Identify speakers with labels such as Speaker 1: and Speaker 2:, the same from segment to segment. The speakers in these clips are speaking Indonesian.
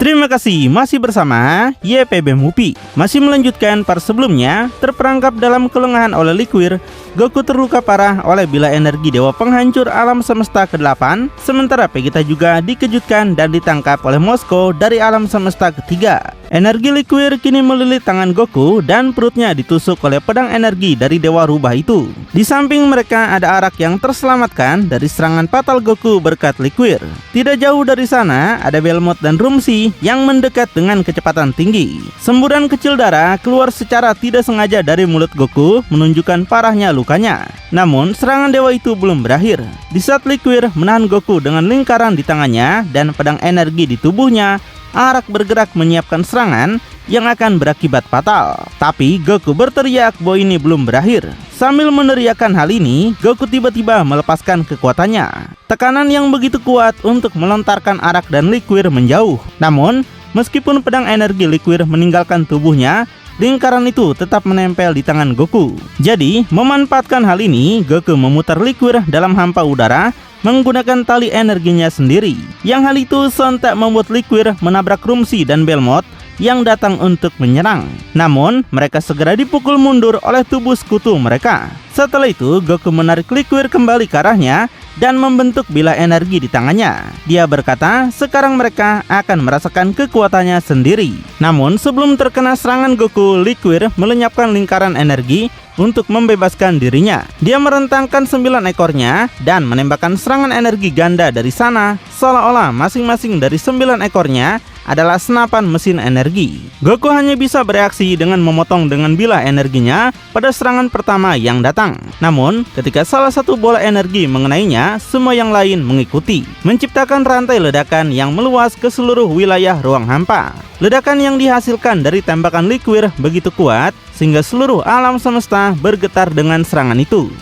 Speaker 1: Terima kasih masih bersama YPB Movie. Masih melanjutkan part sebelumnya, terperangkap dalam kelengahan oleh Liquir, Goku terluka parah oleh bila energi dewa penghancur alam semesta ke-8, sementara Vegeta juga dikejutkan dan ditangkap oleh Moscow dari alam semesta ketiga. Energi Liquir kini melilit tangan Goku dan perutnya ditusuk oleh pedang energi dari dewa rubah itu. Di samping mereka ada Arak yang terselamatkan dari serangan fatal Goku berkat Liquir. Tidak jauh dari sana ada Belmont dan Rumsi yang mendekat dengan kecepatan tinggi. Semburan kecil darah keluar secara tidak sengaja dari mulut Goku menunjukkan parahnya lukanya. Namun serangan dewa itu belum berakhir. Di saat Liquir menahan Goku dengan lingkaran di tangannya dan pedang energi di tubuhnya, Arak bergerak menyiapkan serangan yang akan berakibat fatal. Tapi Goku berteriak bahwa ini belum berakhir. Sambil meneriakkan hal ini, Goku tiba-tiba melepaskan kekuatannya. Tekanan yang begitu kuat untuk melontarkan Arak dan Liquir menjauh. Namun, meskipun pedang energi Liquir meninggalkan tubuhnya, lingkaran itu tetap menempel di tangan Goku. Jadi, memanfaatkan hal ini, Goku memutar Liquir dalam hampa udara menggunakan tali energinya sendiri. Yang hal itu sontak membuat Liquir menabrak Rumsi dan Belmont yang datang untuk menyerang. Namun, mereka segera dipukul mundur oleh tubuh sekutu mereka. Setelah itu, Goku menarik Liquir kembali ke arahnya dan membentuk bila energi di tangannya. Dia berkata, sekarang mereka akan merasakan kekuatannya sendiri. Namun, sebelum terkena serangan Goku, Liquir melenyapkan lingkaran energi untuk membebaskan dirinya. Dia merentangkan 9 ekornya dan menembakkan serangan energi ganda dari sana, seolah-olah masing-masing dari 9 ekornya adalah senapan mesin energi. Goku hanya bisa bereaksi dengan memotong dengan bilah energinya pada serangan pertama yang datang. Namun, ketika salah satu bola energi mengenainya, semua yang lain mengikuti, menciptakan rantai ledakan yang meluas ke seluruh wilayah ruang hampa. Ledakan yang dihasilkan dari tembakan Liquir begitu kuat sehingga seluruh alam semesta bergetar dengan serangan itu.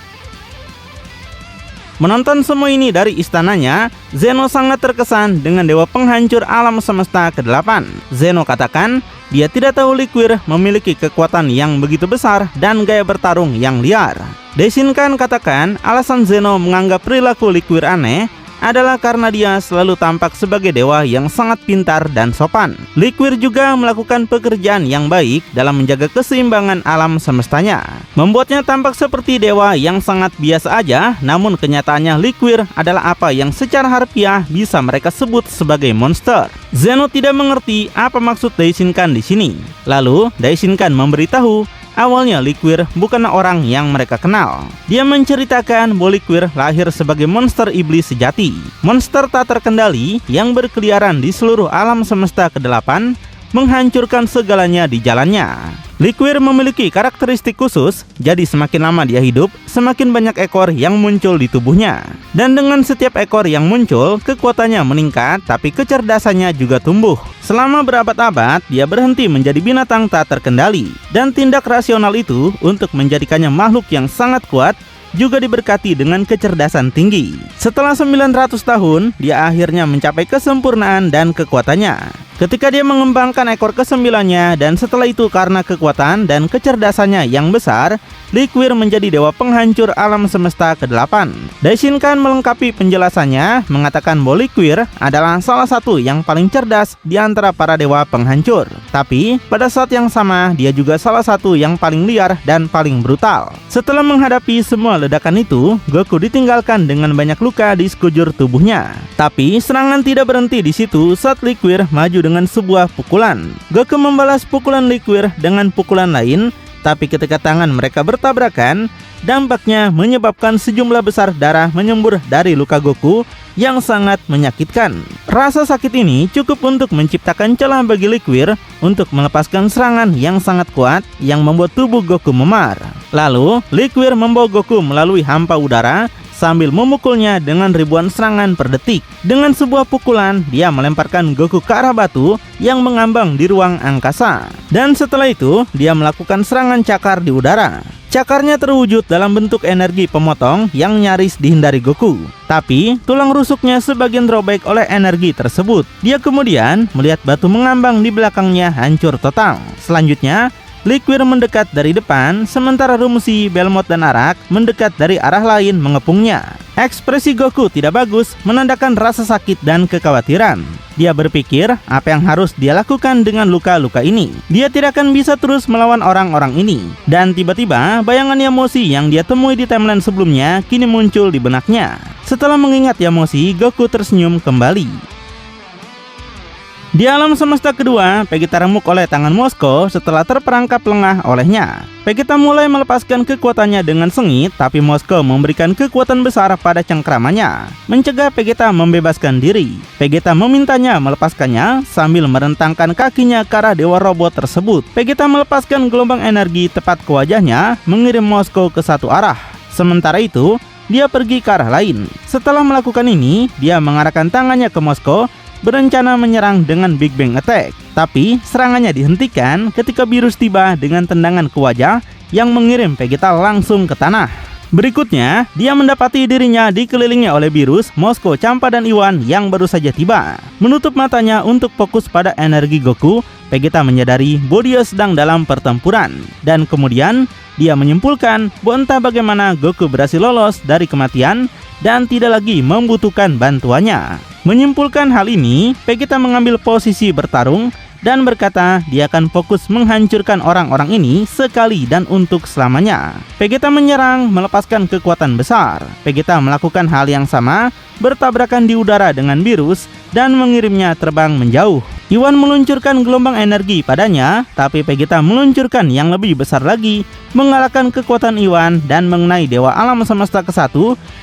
Speaker 1: Menonton semua ini dari istananya, Zeno sangat terkesan dengan dewa penghancur alam semesta ke-8. Zeno katakan, dia tidak tahu Liquir memiliki kekuatan yang begitu besar dan gaya bertarung yang liar. Daishinkan katakan, alasan Zeno menganggap perilaku Liquir aneh adalah karena dia selalu tampak sebagai dewa yang sangat pintar dan sopan. Liquir juga melakukan pekerjaan yang baik dalam menjaga keseimbangan alam semestanya, membuatnya tampak seperti dewa yang sangat biasa aja. Namun kenyataannya Liquir adalah apa yang secara harfiah bisa mereka sebut sebagai monster. Zeno tidak mengerti apa maksud Daishinkan di sini. Lalu Daishinkan memberitahu awalnya Liquir bukanlah orang yang mereka kenal. Dia menceritakan bahwa Liquir lahir sebagai monster iblis sejati, monster tak terkendali yang berkeliaran di seluruh alam semesta ke-8, menghancurkan segalanya di jalannya. Liquir memiliki karakteristik khusus, jadi semakin lama dia hidup, semakin banyak ekor yang muncul di tubuhnya. Dan dengan setiap ekor yang muncul, kekuatannya meningkat, tapi kecerdasannya juga tumbuh. Selama berabad-abad, dia berhenti menjadi binatang tak terkendali. Dan tindak rasional itu untuk menjadikannya makhluk yang sangat kuat, juga diberkati dengan kecerdasan tinggi. Setelah 900 tahun, dia akhirnya mencapai kesempurnaan dan kekuatannya. Ketika dia mengembangkan ekor ke-9-nya, dan setelah itu karena kekuatan dan kecerdasannya yang besar, Liquir menjadi dewa penghancur alam semesta ke-8. Daishinkan melengkapi penjelasannya, mengatakan bahwa Liquir adalah salah satu yang paling cerdas di antara para dewa penghancur. Tapi, pada saat yang sama, dia juga salah satu yang paling liar dan paling brutal. Setelah menghadapi semua ledakan itu, Goku ditinggalkan dengan banyak luka di sekujur tubuhnya. Tapi, serangan tidak berhenti di situ saat Liquir maju dengan sebuah pukulan. Goku membalas pukulan Liquir dengan pukulan lain, tapi ketika tangan mereka bertabrakan, dampaknya menyebabkan sejumlah besar darah menyembur dari luka Goku yang sangat menyakitkan. Rasa sakit ini cukup untuk menciptakan celah bagi Liquir untuk melepaskan serangan yang sangat kuat yang membuat tubuh Goku memar. Lalu, Liquir membawa Goku melalui hampa udara sambil memukulnya dengan ribuan serangan per detik. Dengan sebuah pukulan, dia melemparkan Goku ke arah batu yang mengambang di ruang angkasa. Dan setelah itu, dia melakukan serangan cakar di udara. Cakarnya terwujud dalam bentuk energi pemotong yang nyaris dihindari Goku. Tapi, tulang rusuknya sebagian terobek oleh energi tersebut. Dia kemudian melihat batu mengambang di belakangnya hancur total. Selanjutnya, Liquir mendekat dari depan, sementara Rumsi, Belmont, dan Arak mendekat dari arah lain mengepungnya. Ekspresi Goku tidak bagus, menandakan rasa sakit dan kekhawatiran. Dia berpikir apa yang harus dia lakukan dengan luka-luka ini. Dia tidak akan bisa terus melawan orang-orang ini. Dan tiba-tiba, bayangan Yamoshi yang dia temui di timeline sebelumnya kini muncul di benaknya. Setelah mengingat Yamoshi, Goku tersenyum kembali. Di alam semesta kedua, Vegeta remuk oleh tangan Moscow setelah terperangkap lengah olehnya. Vegeta mulai melepaskan kekuatannya dengan sengit, tapi Moscow memberikan kekuatan besar pada cengkramannya, mencegah Vegeta membebaskan diri. Vegeta memintanya melepaskannya sambil merentangkan kakinya ke arah dewa robot tersebut. Vegeta melepaskan gelombang energi tepat ke wajahnya, mengirim Moscow ke satu arah. Sementara itu, dia pergi ke arah lain. Setelah melakukan ini, dia mengarahkan tangannya ke Moscow, berencana menyerang dengan Big Bang Attack. Tapi serangannya dihentikan ketika Beerus tiba dengan tendangan ke wajah yang mengirim Vegeta langsung ke tanah. Berikutnya, dia mendapati dirinya dikelilingi oleh Beerus, Moscow, Champa, dan Iwan yang baru saja tiba. Menutup matanya untuk fokus pada energi Goku, Vegeta menyadari Bodio sedang dalam pertempuran. Dan kemudian, dia menyimpulkan bahwa entah bagaimana Goku berhasil lolos dari kematian dan tidak lagi membutuhkan bantuannya. Menyimpulkan hal ini, Vegeta mengambil posisi bertarung dan berkata dia akan fokus menghancurkan orang-orang ini sekali dan untuk selamanya. Vegeta menyerang, melepaskan kekuatan besar. Vegeta melakukan hal yang sama, bertabrakan di udara dengan Beerus dan mengirimnya terbang menjauh. Iwan meluncurkan gelombang energi padanya, tapi Vegeta meluncurkan yang lebih besar lagi, mengalahkan kekuatan Iwan dan mengenai Dewa Alam Semesta ke-1,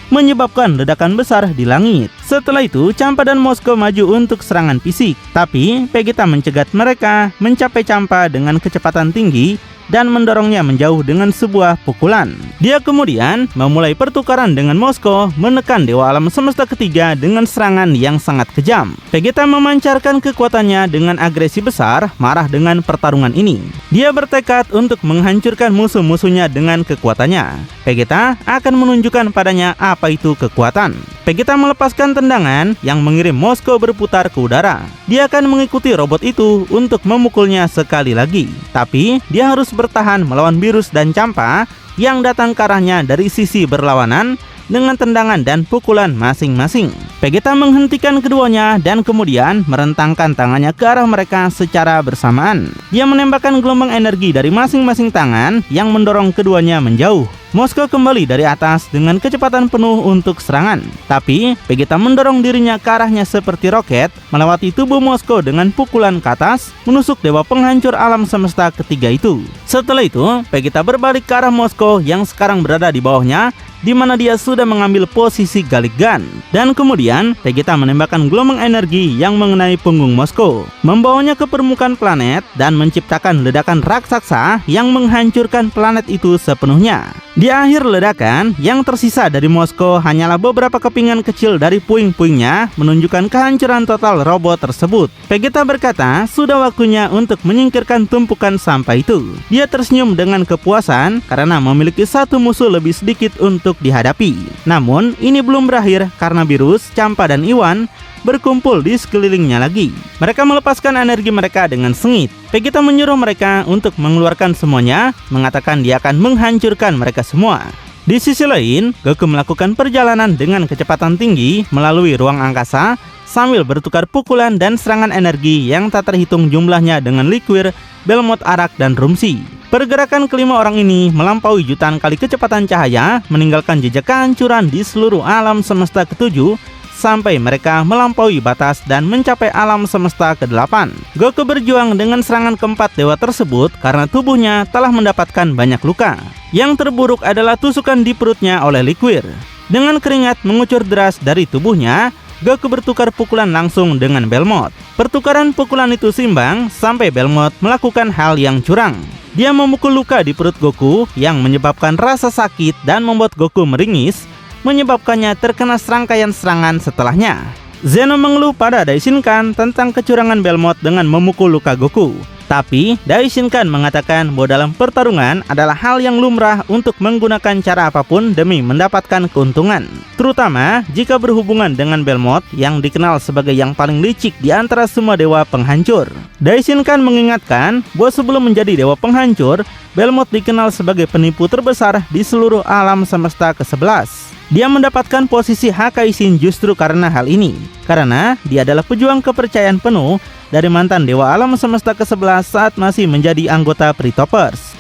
Speaker 1: menyebabkan ledakan besar di langit. Setelah itu, Champa dan Moscow maju untuk serangan fisik, tapi Vegeta mencegat mereka mencapai Champa dengan kecepatan tinggi dan mendorongnya menjauh dengan sebuah pukulan. Dia kemudian memulai pertukaran dengan Moscow, menekan Dewa Alam Semesta ketiga dengan serangan yang sangat kejam. Vegeta memancarkan kekuatannya dengan agresi besar, marah dengan pertarungan ini. Dia bertekad untuk menghancurkan musuh-musuhnya dengan kekuatannya. Vegeta akan menunjukkan padanya apa itu kekuatan. Vegeta melepaskan tendangan yang mengirim Moscow berputar ke udara. Dia akan mengikuti robot itu untuk memukulnya sekali lagi. Tapi dia harus bertahan melawan Beerus dan Champa yang datang ke arahnya dari sisi berlawanan dengan tendangan dan pukulan masing-masing. Vegeta menghentikan keduanya dan kemudian merentangkan tangannya ke arah mereka secara bersamaan. Dia menembakkan gelombang energi dari masing-masing tangan yang mendorong keduanya menjauh. Moscow kembali dari atas dengan kecepatan penuh untuk serangan. Tapi Vegeta mendorong dirinya ke arahnya seperti roket, melewati tubuh Moscow dengan pukulan ke atas, menusuk dewa penghancur alam semesta ketiga itu. Setelah itu, Vegeta berbalik ke arah Moscow yang sekarang berada di bawahnya, di mana dia sudah mengambil posisi Galick Gun. Dan kemudian Vegeta menembakkan gelombang energi yang mengenai punggung Moscow, membawanya ke permukaan planet dan menciptakan ledakan raksasa yang menghancurkan planet itu sepenuhnya. Di akhir ledakan, yang tersisa dari Moscow hanyalah beberapa kepingan kecil dari puing-puingnya, menunjukkan kehancuran total robot tersebut. Vegeta berkata, sudah waktunya untuk menyingkirkan tumpukan sampah itu. Dia tersenyum dengan kepuasan karena memiliki satu musuh lebih sedikit untuk dihadapi. Namun, ini belum berakhir karena Beerus, Champa, dan Iwan berkumpul di sekelilingnya lagi. Mereka melepaskan energi mereka dengan sengit. Vegeta menyuruh mereka untuk mengeluarkan semuanya, mengatakan dia akan menghancurkan mereka semua. Di sisi lain, Goku melakukan perjalanan dengan kecepatan tinggi melalui ruang angkasa sambil bertukar pukulan dan serangan energi yang tak terhitung jumlahnya dengan Liquir, Belmont, Arak, dan Rumsi. Pergerakan kelima orang ini melampaui jutaan kali kecepatan cahaya, meninggalkan jejak kehancuran di seluruh alam semesta ketujuh, sampai mereka melampaui batas dan mencapai alam semesta ke-8. Goku berjuang dengan serangan keempat dewa tersebut karena tubuhnya telah mendapatkan banyak luka. Yang terburuk adalah tusukan di perutnya oleh Liquir. Dengan keringat mengucur deras dari tubuhnya, Goku bertukar pukulan langsung dengan Belmont. Pertukaran pukulan itu seimbang sampai Belmont melakukan hal yang curang. Dia memukul luka di perut Goku yang menyebabkan rasa sakit dan membuat Goku meringis, menyebabkannya terkena serangkaian serangan setelahnya. Zeno mengeluh pada Daishinkan tentang kecurangan Belmont dengan memukul luka Goku. Tapi Daishinkan mengatakan bahwa dalam pertarungan adalah hal yang lumrah untuk menggunakan cara apapun demi mendapatkan keuntungan, terutama jika berhubungan dengan Belmont yang dikenal sebagai yang paling licik di antara semua dewa penghancur. Daishinkan mengingatkan bahwa sebelum menjadi dewa penghancur, Belmont dikenal sebagai penipu terbesar di seluruh alam semesta ke-11. Dia mendapatkan posisi Hakaishin justru karena hal ini, karena dia adalah pejuang kepercayaan penuh dari mantan dewa alam semesta ke-11 saat masih menjadi anggota Pretoppers.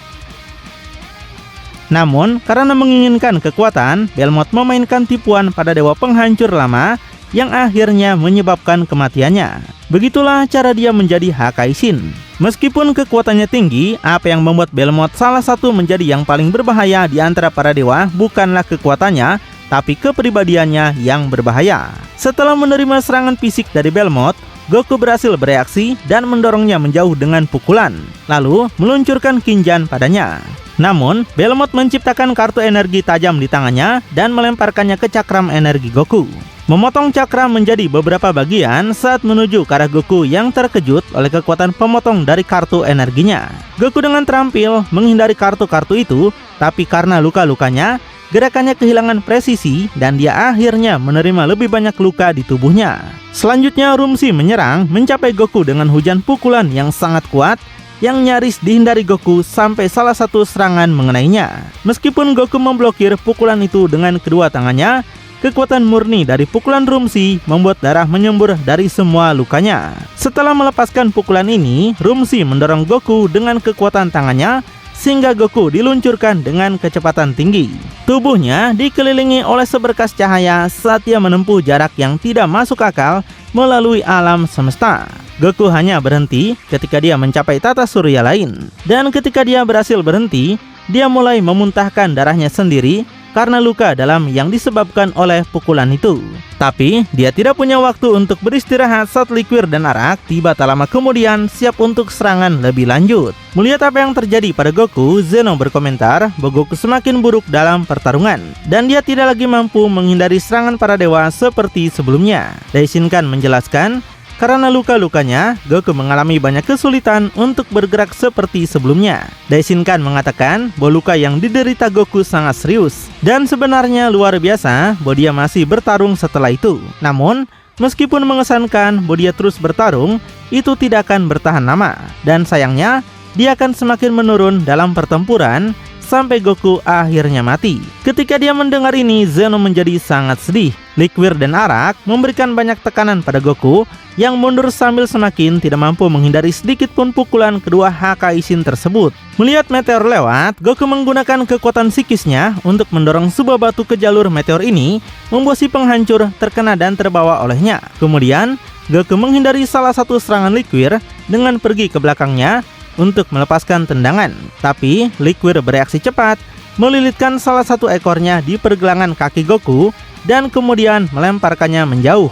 Speaker 1: Namun, karena menginginkan kekuatan, Belmont memainkan tipuan pada dewa penghancur lama yang akhirnya menyebabkan kematiannya. Begitulah cara dia menjadi Hakaishin. Meskipun kekuatannya tinggi, apa yang membuat Belmont salah satu menjadi yang paling berbahaya di antara para dewa bukanlah kekuatannya, tapi kepribadiannya yang berbahaya. Setelah menerima serangan fisik dari Belmont, Goku berhasil bereaksi dan mendorongnya menjauh dengan pukulan, lalu meluncurkan Kinjan padanya. Namun, Belmont menciptakan kartu energi tajam di tangannya dan melemparkannya ke cakram energi Goku, memotong cakram menjadi beberapa bagian saat menuju ke arah Goku yang terkejut oleh kekuatan pemotong dari kartu energinya. Goku dengan terampil menghindari kartu-kartu itu, tapi karena luka-lukanya, gerakannya kehilangan presisi dan dia akhirnya menerima lebih banyak luka di tubuhnya. Selanjutnya Rumsi menyerang mencapai Goku dengan hujan pukulan yang sangat kuat yang nyaris dihindari Goku sampai salah satu serangan mengenainya. Meskipun Goku memblokir pukulan itu dengan kedua tangannya, kekuatan murni dari pukulan Rumsi membuat darah menyembur dari semua lukanya. Setelah melepaskan pukulan ini, Rumsi mendorong Goku dengan kekuatan tangannya sehingga Goku diluncurkan dengan kecepatan tinggi. Tubuhnya dikelilingi oleh seberkas cahaya saat dia menempuh jarak yang tidak masuk akal melalui alam semesta. Goku hanya berhenti ketika dia mencapai tata surya lain. Dan ketika dia berhasil berhenti, dia mulai memuntahkan darahnya sendiri karena luka dalam yang disebabkan oleh pukulan itu. Tapi dia tidak punya waktu untuk beristirahat saat Liquir dan Arak tiba tak lama kemudian siap untuk serangan lebih lanjut. Melihat apa yang terjadi pada Goku, Zeno berkomentar bahwa Goku semakin buruk dalam pertarungan dan dia tidak lagi mampu menghindari serangan para dewa seperti sebelumnya. Daishinkan menjelaskan, karena luka-lukanya, Goku mengalami banyak kesulitan untuk bergerak seperti sebelumnya. Daishinkan mengatakan bahwa luka yang diderita Goku sangat serius dan sebenarnya luar biasa bahwa dia masih bertarung setelah itu. Namun, meskipun mengesankan bahwa dia terus bertarung, itu tidak akan bertahan lama. Dan sayangnya, dia akan semakin menurun dalam pertempuran sampai Goku akhirnya mati. Ketika dia mendengar ini, Zeno menjadi sangat sedih. Liquir dan Arak memberikan banyak tekanan pada Goku yang mundur sambil semakin tidak mampu menghindari sedikit pun pukulan kedua Hakaishin tersebut. Melihat meteor lewat, Goku menggunakan kekuatan psikisnya untuk mendorong sebuah batu ke jalur meteor ini, membuat si penghancur terkena dan terbawa olehnya. Kemudian, Goku menghindari salah satu serangan Liquir dengan pergi ke belakangnya untuk melepaskan tendangan. Tapi Liquir bereaksi cepat, melilitkan salah satu ekornya di pergelangan kaki Goku dan kemudian melemparkannya menjauh.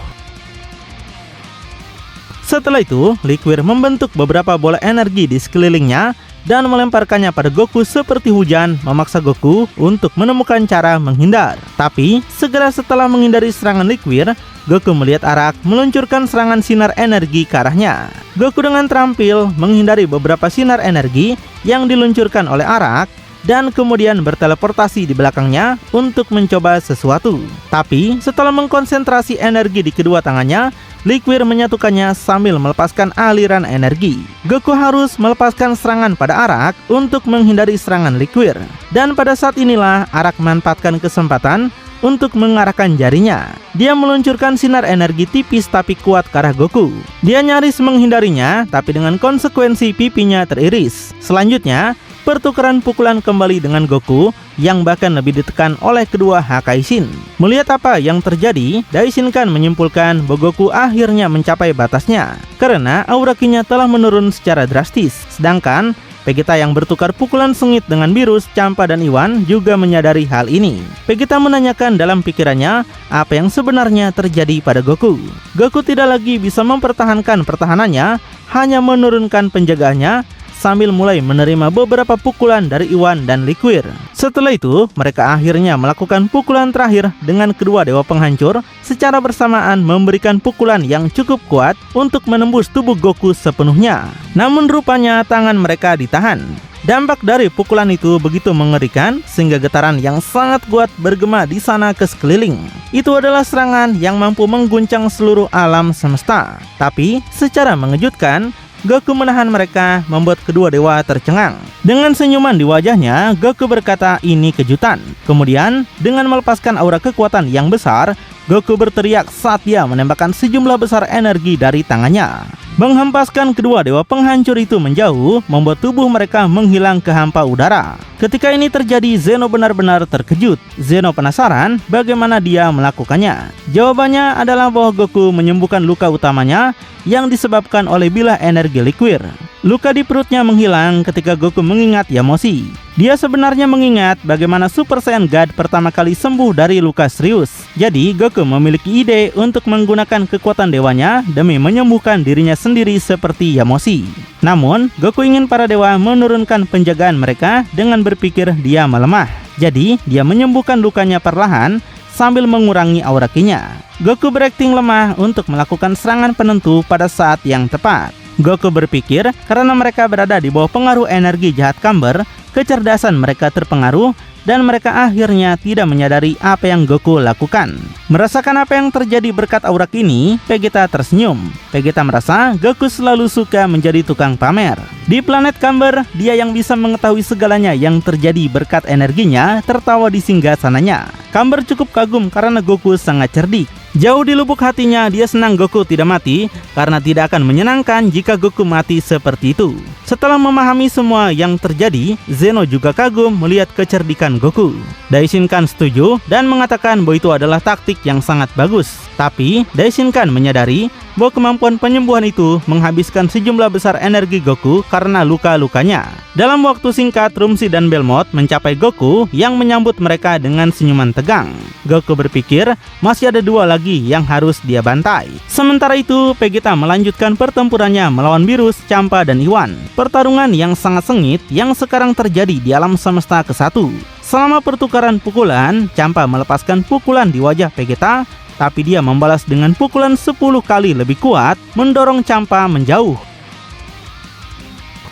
Speaker 1: Setelah itu, Liquir membentuk beberapa bola energi di sekelilingnya dan melemparkannya pada Goku seperti hujan, memaksa Goku untuk menemukan cara menghindar. Tapi, segera setelah menghindari serangan Liquir, Goku melihat Arak meluncurkan serangan sinar energi ke arahnya. Goku dengan terampil menghindari beberapa sinar energi yang diluncurkan oleh Arak dan kemudian berteleportasi di belakangnya untuk mencoba sesuatu. Tapi, setelah mengkonsentrasi energi di kedua tangannya, Liquir menyatukannya sambil melepaskan aliran energi. Goku harus melepaskan serangan pada Arak untuk menghindari serangan Liquir. Dan pada saat inilah Arak memanfaatkan kesempatan untuk mengarahkan jarinya. Dia meluncurkan sinar energi tipis tapi kuat ke arah Goku. Dia nyaris menghindarinya, tapi dengan konsekuensi pipinya teriris. Selanjutnya, pertukaran pukulan kembali dengan Goku yang bahkan lebih ditekan oleh kedua Hakaishin. Melihat apa yang terjadi, Daishinkan menyimpulkan bahwa Goku akhirnya mencapai batasnya karena aura Ki-nya telah menurun secara drastis. Sedangkan Vegeta yang bertukar pukulan sengit dengan Beerus, Champa, dan Iwan juga menyadari hal ini. Vegeta menanyakan dalam pikirannya apa yang sebenarnya terjadi pada Goku. Goku tidak lagi bisa mempertahankan pertahanannya, hanya menurunkan penjagaannya sambil mulai menerima beberapa pukulan dari Iwan dan Liquir. Setelah itu, mereka akhirnya melakukan pukulan terakhir dengan kedua dewa penghancur secara bersamaan memberikan pukulan yang cukup kuat untuk menembus tubuh Goku sepenuhnya. Namun rupanya tangan mereka ditahan. Dampak dari pukulan itu begitu mengerikan sehingga getaran yang sangat kuat bergema di sana ke sekeliling. Itu adalah serangan yang mampu mengguncang seluruh alam semesta. Tapi secara mengejutkan, Goku menahan mereka, membuat kedua dewa tercengang. Dengan senyuman di wajahnya, Goku berkata ini kejutan. Kemudian, dengan melepaskan aura kekuatan yang besar, Goku berteriak saat dia menembakkan sejumlah besar energi dari tangannya. Menghempaskan kedua dewa penghancur itu menjauh, membuat tubuh mereka menghilang ke hampa udara. Ketika ini terjadi, Zeno benar-benar terkejut. Zeno penasaran bagaimana dia melakukannya. Jawabannya adalah bahwa Goku menyembuhkan luka utamanya yang disebabkan oleh bilah energi Liquir. Luka di perutnya menghilang ketika Goku mengingat Yamoshi. Dia sebenarnya mengingat bagaimana Super Saiyan God pertama kali sembuh dari luka serius. Jadi Goku memiliki ide untuk menggunakan kekuatan dewanya demi menyembuhkan dirinya sendiri seperti Yamoshi. Namun, Goku ingin para dewa menurunkan penjagaan mereka dengan berpikir dia melemah. Jadi, dia menyembuhkan lukanya perlahan sambil mengurangi aura ki-nya. Goku berakting lemah untuk melakukan serangan penentu pada saat yang tepat. Goku berpikir karena mereka berada di bawah pengaruh energi jahat Camber, kecerdasan mereka terpengaruh dan mereka akhirnya tidak menyadari apa yang Goku lakukan. Merasakan apa yang terjadi berkat aura ini, Vegeta tersenyum. Vegeta merasa Goku selalu suka menjadi tukang pamer. Di planet Camber, dia yang bisa mengetahui segalanya yang terjadi berkat energinya tertawa di singgasananya. Camber cukup kagum karena Goku sangat cerdik. Jauh di lubuk hatinya, dia senang Goku tidak mati karena tidak akan menyenangkan jika Goku mati seperti itu. Setelah memahami semua yang terjadi, Zeno juga kagum melihat kecerdikan Goku. Daishinkan setuju dan mengatakan bahwa itu adalah taktik yang sangat bagus. Tapi, Daishinkan menyadari bahwa kemampuan penyembuhan itu menghabiskan sejumlah besar energi Goku karena luka-lukanya. Dalam waktu singkat, Rumsi dan Belmont mencapai Goku yang menyambut mereka dengan senyuman tegang. Goku berpikir masih ada dua lagi yang harus dia bantai. Sementara itu, Vegeta melanjutkan pertempurannya melawan Beerus, Champa, dan Iwan. Pertarungan yang sangat sengit yang sekarang terjadi di alam semesta ke-1. Selama pertukaran pukulan, Champa melepaskan pukulan di wajah Vegeta, tapi dia membalas dengan pukulan 10 kali lebih kuat, mendorong Champa menjauh.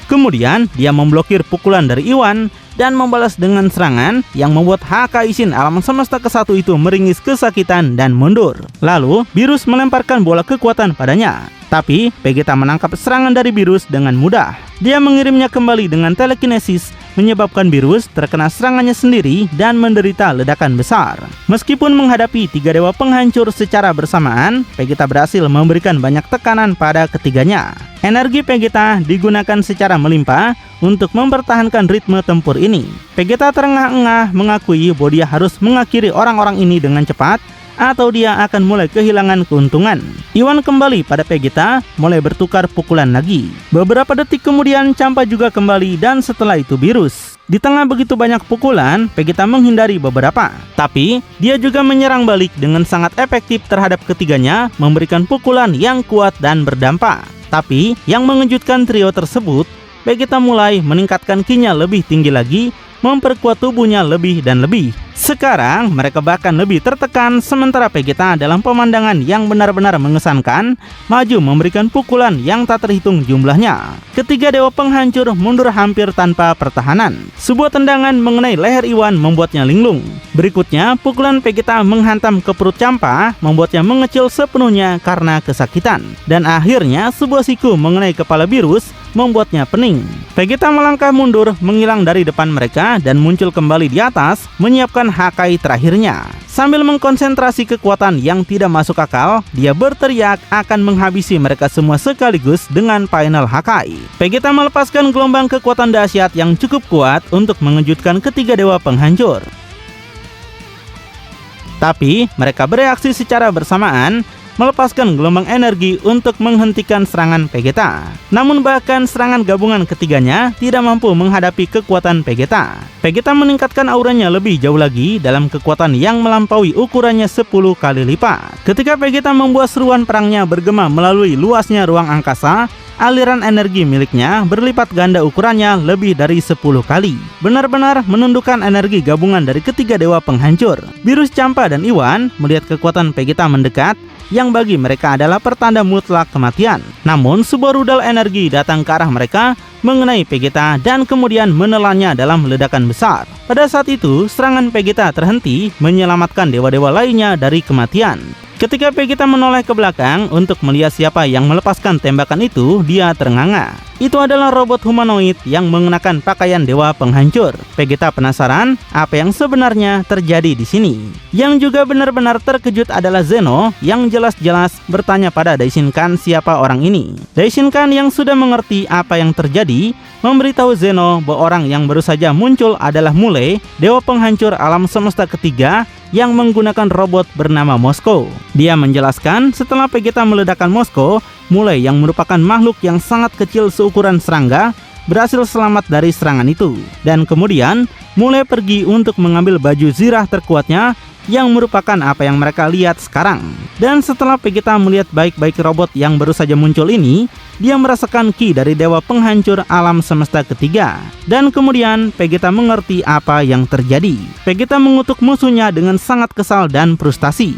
Speaker 1: Kemudian, dia memblokir pukulan dari Iwan dan membalas dengan serangan yang membuat HK Ishin alam semesta ke-1 itu meringis kesakitan dan mundur. Lalu, Beerus melemparkan bola kekuatan padanya. Tapi, Vegeta menangkap serangan dari Beerus dengan mudah. Dia mengirimnya kembali dengan telekinesis, menyebabkan Beerus terkena serangannya sendiri dan menderita ledakan besar. Meskipun menghadapi tiga dewa penghancur secara bersamaan, Vegeta berhasil memberikan banyak tekanan pada ketiganya. Energi Vegeta digunakan secara melimpah untuk mempertahankan ritme tempur ini. Vegeta terengah-engah mengakui bahwa dia harus mengakhiri orang-orang ini dengan cepat, atau dia akan mulai kehilangan keuntungan. Iwan kembali pada Vegeta, mulai bertukar pukulan lagi. Beberapa detik kemudian, Champa juga kembali dan setelah itu Beerus. Di tengah begitu banyak pukulan, Vegeta menghindari beberapa. Tapi, dia juga menyerang balik dengan sangat efektif terhadap ketiganya, memberikan pukulan yang kuat dan berdampak. Tapi, yang mengejutkan trio tersebut, Vegeta mulai meningkatkan ki-nya lebih tinggi lagi, memperkuat tubuhnya lebih dan lebih. Sekarang mereka bahkan lebih tertekan sementara Vegeta dalam pemandangan yang benar-benar mengesankan maju memberikan pukulan yang tak terhitung jumlahnya. Ketiga dewa penghancur mundur hampir tanpa pertahanan. Sebuah tendangan mengenai leher Iwan membuatnya linglung. Berikutnya pukulan Vegeta menghantam ke perut Champa membuatnya mengecil sepenuhnya karena kesakitan. Dan akhirnya sebuah siku mengenai kepala Beerus membuatnya pening. Vegeta melangkah mundur menghilang dari depan mereka dan muncul kembali di atas menyiapkan Hakai terakhirnya. Sambil mengkonsentrasi kekuatan yang tidak masuk akal, dia berteriak akan menghabisi mereka semua sekaligus dengan final Hakai. Vegeta melepaskan gelombang kekuatan dahsyat yang cukup kuat untuk mengejutkan ketiga dewa penghancur. Tapi mereka bereaksi secara bersamaan, melepaskan gelombang energi untuk menghentikan serangan Vegeta. Namun bahkan serangan gabungan ketiganya tidak mampu menghadapi kekuatan Vegeta. Vegeta meningkatkan auranya lebih jauh lagi dalam kekuatan yang melampaui ukurannya 10 kali lipat. Ketika Vegeta membuat seruan perangnya bergema melalui luasnya ruang angkasa, aliran energi miliknya berlipat ganda ukurannya lebih dari 10 kali. Benar-benar menundukkan energi gabungan dari ketiga dewa penghancur. Virus Champa dan Iwan melihat kekuatan Vegeta mendekat, yang bagi mereka adalah pertanda mutlak kematian. Namun sebuah rudal energi datang ke arah mereka, mengenai Vegeta dan kemudian menelannya dalam ledakan besar. Pada saat itu, serangan Vegeta terhenti, menyelamatkan dewa-dewa lainnya dari kematian. Ketika Vegeta menoleh ke belakang untuk melihat siapa yang melepaskan tembakan itu, dia ternganga. Itu adalah robot humanoid yang mengenakan pakaian dewa penghancur. Vegeta penasaran apa yang sebenarnya terjadi di sini. Yang juga benar-benar terkejut adalah Zeno yang jelas-jelas bertanya pada Daishinkan siapa orang ini. Daishinkan yang sudah mengerti apa yang terjadi, memberitahu Zeno bahwa orang yang baru saja muncul adalah Mule, dewa penghancur alam semesta ketiga yang menggunakan robot bernama Moskow. Dia menjelaskan setelah Vegeta meledakkan Moskow, Mule yang merupakan makhluk yang sangat kecil seukuran serangga berhasil selamat dari serangan itu. Dan kemudian Mule pergi untuk mengambil baju zirah terkuatnya yang merupakan apa yang mereka lihat sekarang. Dan setelah Vegeta melihat baik-baik robot yang baru saja muncul ini, dia merasakan ki dari dewa penghancur alam semesta ketiga. Dan kemudian Vegeta mengerti apa yang terjadi. Vegeta mengutuk musuhnya dengan sangat kesal dan frustasi.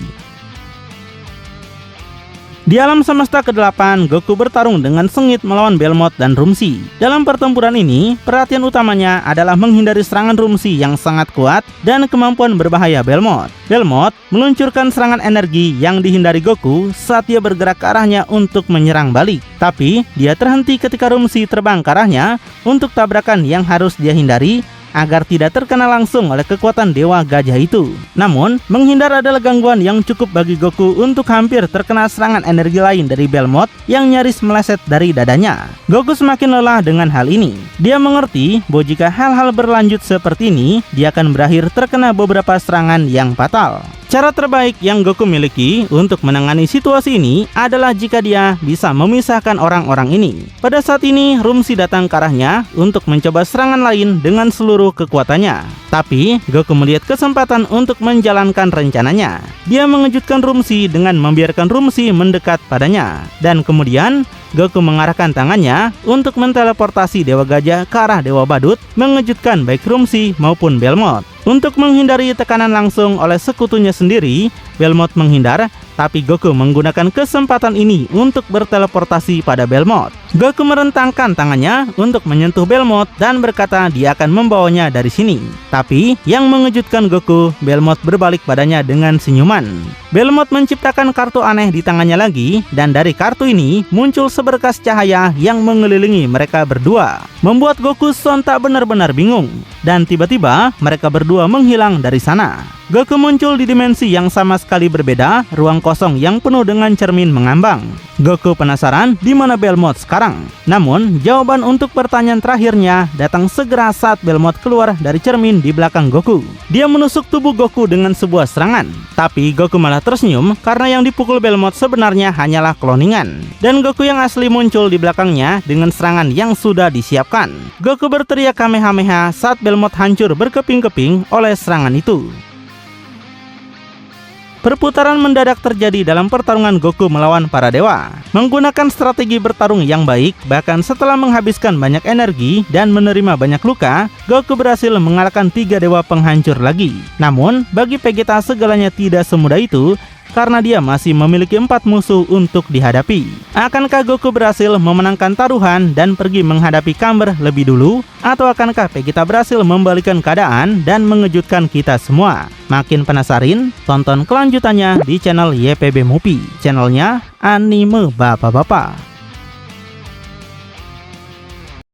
Speaker 1: Di alam semesta ke-8, Goku bertarung dengan sengit melawan Belmont dan Rumsi. Dalam pertempuran ini, perhatian utamanya adalah menghindari serangan Rumsi yang sangat kuat dan kemampuan berbahaya Belmont. Belmont meluncurkan serangan energi yang dihindari Goku saat dia bergerak ke arahnya untuk menyerang balik. Tapi, dia terhenti ketika Rumsi terbang ke arahnya untuk tabrakan yang harus dia hindari agar tidak terkena langsung oleh kekuatan Dewa Gajah itu. Namun, menghindar adalah gangguan yang cukup bagi Goku untuk hampir terkena serangan energi lain dari Belmont yang nyaris meleset dari dadanya. Goku semakin lelah dengan hal ini. Dia mengerti bahwa jika hal-hal berlanjut seperti ini, dia akan berakhir terkena beberapa serangan yang fatal. Cara terbaik yang Goku miliki untuk menangani situasi ini adalah jika dia bisa memisahkan orang-orang ini. Pada saat ini, Rumsi datang ke arahnya untuk mencoba serangan lain dengan seluruh kekuatannya. Tapi, Goku melihat kesempatan untuk menjalankan rencananya. Dia mengejutkan Rumsi dengan membiarkan Rumsi mendekat padanya. Dan kemudian, Goku mengarahkan tangannya untuk menteleportasi Dewa Gajah ke arah Dewa Badut, mengejutkan baik Rumsi maupun Belmont. Untuk menghindari tekanan langsung oleh sekutunya sendiri, Belmont menghindar, tapi Goku menggunakan kesempatan ini untuk berteleportasi pada Belmont. Goku merentangkan tangannya untuk menyentuh Belmont dan berkata dia akan membawanya dari sini. Tapi, yang mengejutkan Goku, Belmont berbalik padanya dengan senyuman. Belmont menciptakan kartu aneh di tangannya lagi, dan dari kartu ini muncul seberkas cahaya yang mengelilingi mereka berdua. Membuat Goku sontak benar-benar bingung. Dan tiba-tiba mereka berdua menghilang dari sana. Goku muncul di dimensi yang sama sekali berbeda, ruang kosong yang penuh dengan cermin mengambang. Goku penasaran di mana Belmont sekarang. Namun, jawaban untuk pertanyaan terakhirnya datang segera saat Belmont keluar dari cermin di belakang Goku. Dia menusuk tubuh Goku dengan sebuah serangan. Tapi Goku malah tersenyum karena yang dipukul Belmont sebenarnya hanyalah kloningan. Dan Goku yang asli muncul di belakangnya dengan serangan yang sudah disiapkan. Goku berteriak Kamehameha saat Belmont hancur berkeping-keping oleh serangan itu. Perputaran mendadak terjadi dalam pertarungan Goku melawan para dewa. Menggunakan strategi bertarung yang baik, bahkan setelah menghabiskan banyak energi dan menerima banyak luka, Goku berhasil mengalahkan 3 dewa penghancur lagi. Namun, bagi Vegeta segalanya tidak semudah itu, karena dia masih memiliki 4 musuh untuk dihadapi. Akankah Goku berhasil memenangkan taruhan dan pergi menghadapi Camber lebih dulu? Atau akankah Vegeta berhasil membalikan keadaan dan mengejutkan kita semua? Makin penasaran? Tonton kelanjutannya di channel YPB Movie, channelnya Anime Bapak-Bapak.